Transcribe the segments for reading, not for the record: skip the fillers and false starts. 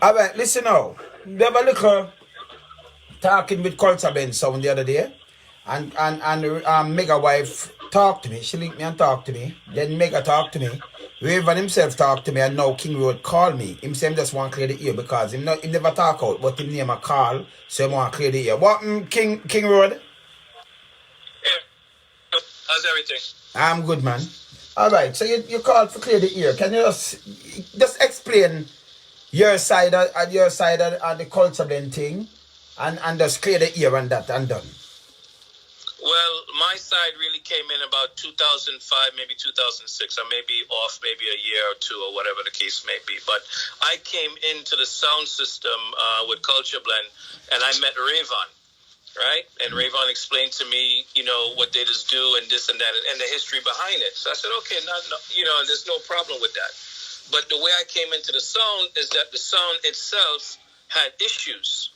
All right, listen now. We have a little talking with Culture Ben Sound the other day, and Mega wife talked to me. She linked me and talked to me. Then Mega talked to me. Raven himself talked to me, and now King Road called me. Him say him just want to clear the ear because he never talk out, but him name a call, so he want to clear the ear. What, King Road? Yeah. How's everything? I'm good, man. All right, so you called for clear the ear. Can you just explain your side of the Culture Ben thing, and just clear the ear and that and done? Well, my side really came in about 2005, maybe 2006. I may be off maybe a year or two or whatever the case may be. But I came into the sound system with Culture Blend, and I met Rayvon, right? And Rayvon explained to me, what they just do and this and that and the history behind it. So I said, okay, there's no problem with that. But the way I came into the sound is that the sound itself had issues.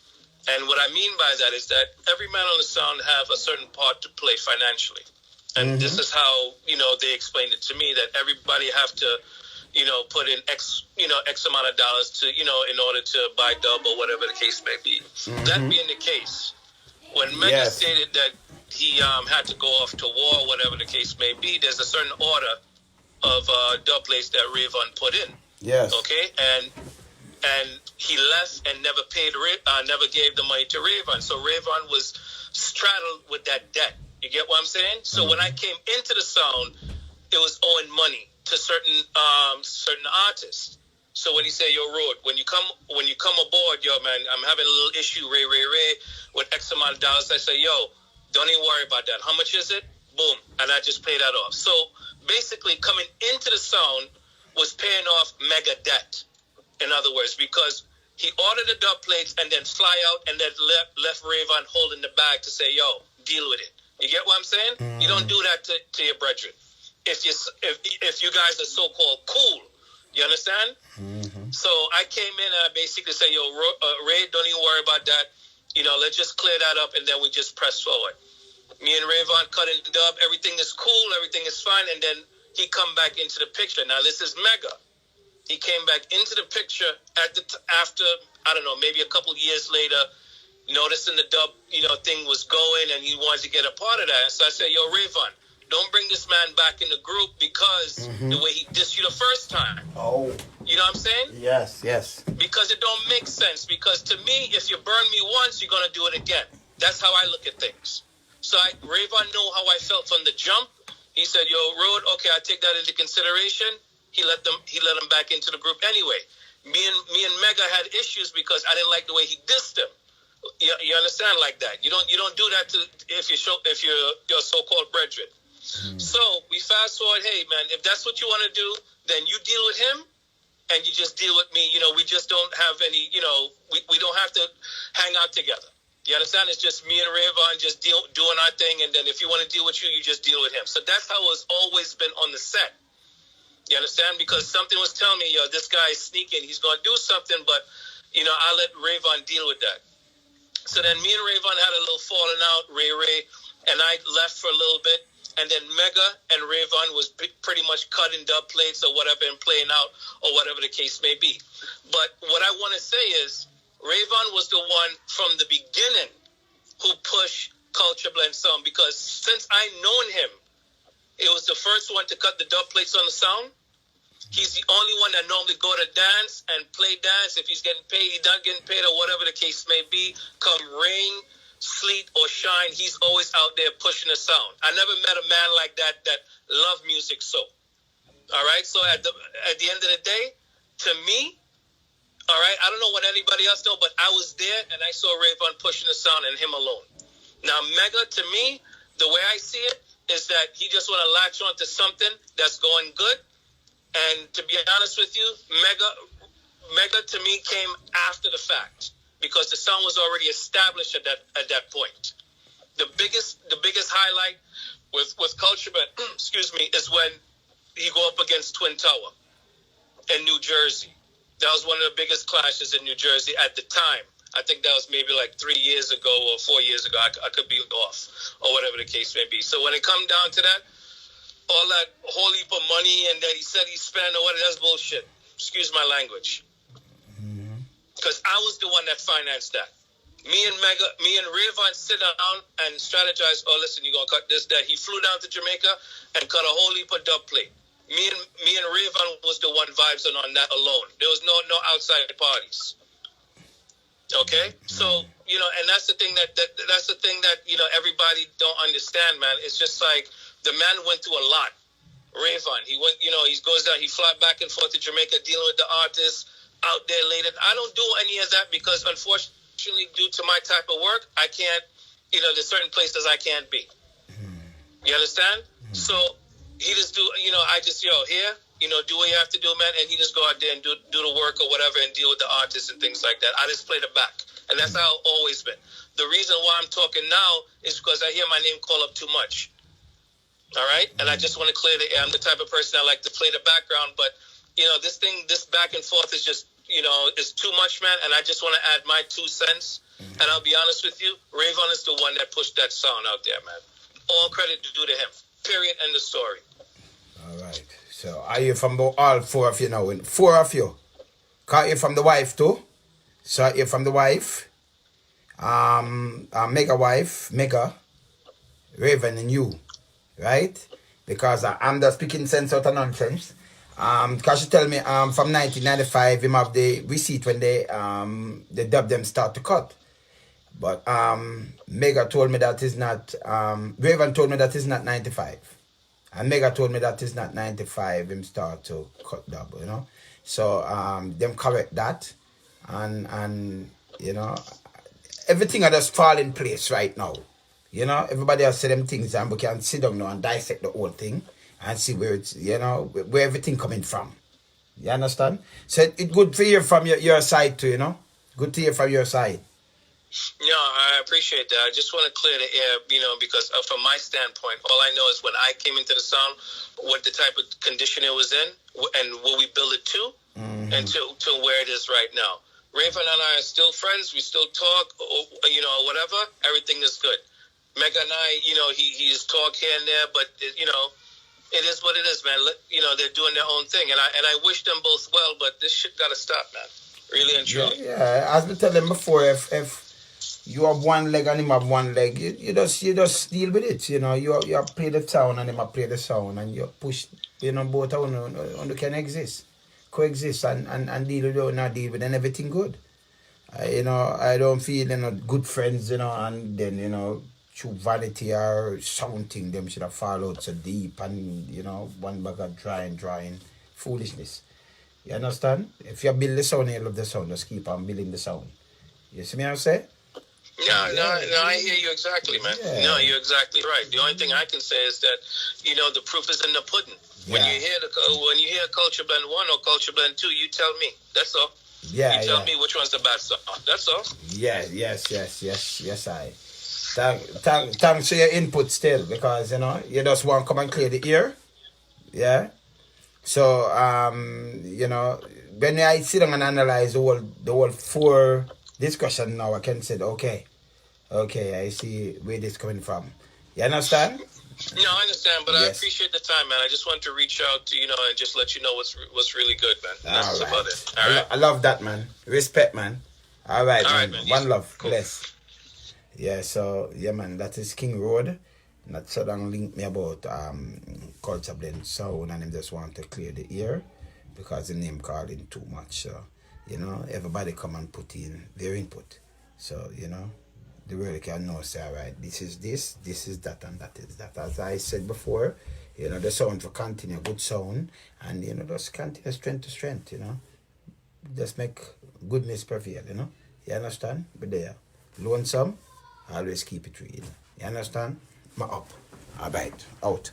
And what I mean by that is that every man on the sound have a certain part to play financially. And this is how, they explained it to me, that everybody have to, put in X amount of dollars to, in order to buy dub or whatever the case may be. That being the case, when Mega stated that he had to go off to war or whatever the case may be, there's a certain order of dub plates that Rayvon put in. Yes. Okay? And he left and never never gave the money to Rayvon. So Rayvon was straddled with that debt. You get what I'm saying? So when I came into the sound, it was owing money to certain artists. So when he said, "Yo, Road, when you come aboard, yo, man, I'm having a little issue, Ray, with X amount of dollars," I say, "Yo, don't even worry about that. How much is it?" Boom, and I just paid that off. So basically, coming into the sound was paying off Mega debt. In other words, because he ordered the dub plates and then fly out and then left Rayvon holding the bag to say, "Yo, deal with it." You get what I'm saying? You don't do that to your brethren. If you guys are so-called cool, you understand? So I came in and I basically said, "Yo, Ray, don't even worry about that. Let's just clear that up and then we just press forward." Me and Rayvon cut in the dub. Everything is cool. Everything is fine. And then he come back into the picture. Now, this is Mega. He came back into the picture after, I don't know, maybe a couple years later, noticing the dub, thing was going and he wanted to get a part of that. So I said, "Yo, Rayvon, don't bring this man back in the group because the way he dissed you the first time." Oh. You know what I'm saying? Yes. Because it don't make sense. Because to me, if you burn me once, you're going to do it again. That's how I look at things. So Rayvon knew how I felt from the jump. He said, "Yo, Road, okay, I take that into consideration." He let him back into the group anyway. Me and Mega had issues because I didn't like the way he dissed him. You understand, like that. You don't do that if you're your so-called brethren. So we fast forward. Hey man, if that's what you want to do, then you deal with him, and you just deal with me. We just don't have any. We don't have to hang out together. You understand? It's just me and Rayvon just doing our thing, and then if you want to deal with you just deal with him. So that's how it's always been on the set. You understand? Because something was telling me, yo, this guy is sneaking. He's going to do something, but, I let Rayvon deal with that. So then me and Rayvon had a little falling out, Ray, and I left for a little bit. And then Mega and Rayvon was pretty much cutting dub plates or whatever and playing out or whatever the case may be. But what I want to say is Rayvon was the one from the beginning who pushed Culture Blend Sound, because since I known him, it was the first one to cut the dub plates on the sound. He's the only one that normally go to dance and play dance. If he's getting paid, he's not getting paid, or whatever the case may be. Come rain, sleet, or shine, he's always out there pushing the sound. I never met a man like that loved music so. All right? So at the end of the day, to me, all right, I don't know what anybody else know, but I was there and I saw Rayvon pushing the sound and him alone. Now, Mega, to me, the way I see it is that he just want to latch on to something that's going good. And to be honest with you, Mega to me came after the fact, because the sound was already established at that point. The biggest highlight with Culture, excuse me, is when he go up against Twin Tower in New Jersey. That was one of the biggest clashes in New Jersey at the time. I think that was maybe like 3 years ago or 4 years ago. I could be off, or whatever the case may be. So when it come down to that, all that whole heap of money and that he said he spent or whatever, that's bullshit. Excuse my language. because I was the one that financed that. Me and Rayvon sit down and strategize. Oh, listen, you're gonna cut this, that. He flew down to Jamaica and cut a whole heap of dub plate. Me and Rayvon was the one vibes on that alone. There was no outside parties. Okay, so and that's the thing that everybody don't understand, man. It's just like the man went through a lot. Rayvon, he went, he goes down, he fly back and forth to Jamaica, dealing with the artists out there later. I don't do any of that because, unfortunately, due to my type of work, I can't. There's certain places I can't be. You understand? So he just do. I just here. Do what you have to do, man, and he just go out there and do the work or whatever and deal with the artists and things like that. I just play the back, and that's how I've always been. The reason why I'm talking now is because I hear my name call up too much. All right, and I just want to clear the air. I'm the type of person I like to play the background, but this back and forth is just is too much, man. And I just want to add my 2 cents. And I'll be honest with you, Rayvon is the one that pushed that sound out there, man. All credit due to him. Period. End of story. All right. So are you from all 4 of you now? 4 of you. Cause you're from the wife too. So you're from the wife. Mega wife, Mega, Raven, and you. Right? Because I'm just speaking sense out of nonsense. Because she tell me from 1995 him have the receipt when they dub them start to cut. But Mega told me that is not Raven told me that is not 95. And Mega told me that is not 95 him start to cut dub, So them correct that and everything are just fall in place right now. Everybody else say them things and we can sit down now and dissect the whole thing and see where it's, where everything coming from. You understand? So it's good to hear from your side too, Good to hear from your side. Yeah, I appreciate that. I just want to clear the air, because from my standpoint, all I know is when I came into the sound, what the type of condition it was in and what we built it to and to where it is right now. Raven and I are still friends. We still talk, whatever. Everything is good. Mega and I, he's talk here and there, but it is what it is, man. They're doing their own thing, and I wish them both well, but this shit gotta stop, man. Really and truly. Yeah. As we tell them before, if you have one leg and him have one leg, you just deal with it. You play the sound and him play the sound, and you push. Both of them can coexist, and deal with it, not deal with it, and everything good. I don't feel good friends, and then through vanity or something, them should have followed so deep and one bag of drawing foolishness. You understand? If you build the sound, you love the sound, just keep on building the sound. You see me what I'm saying? No, I hear you exactly, man. Yeah. No, you're exactly right. The only thing I can say is that, the proof is in the pudding. When you hear Culture Blend 1 or Culture Blend 2, you tell me. That's all. Yeah, you tell me which one's the best song. That's all. Yeah, yes, I. Thanks for your input still, because you just want to come and clear the ear. Yeah. So when I sit down and analyze the whole 4 discussion now, I can say, okay, I see where this coming from. You understand? No, I understand, but yes. I appreciate the time, man. I just want to reach out to and just let you know what's really good, man. That's about it. All right. I love that, man. Respect, man. All right, man. One Easy. love. Cool. Bless. Yeah, so man, that is King Road. Not so long link me about Culture Blend sound, and him just want to clear the ear because the name calling too much. So everybody come and put in their input. So the world can know, say, all right, this is that, and that is that. As I said before, the sound for continue, good sound, and just continue strength to strength. Just make goodness prevail. You understand? But there, lonesome. Always keep it real. You understand? I'm up. All right. Out.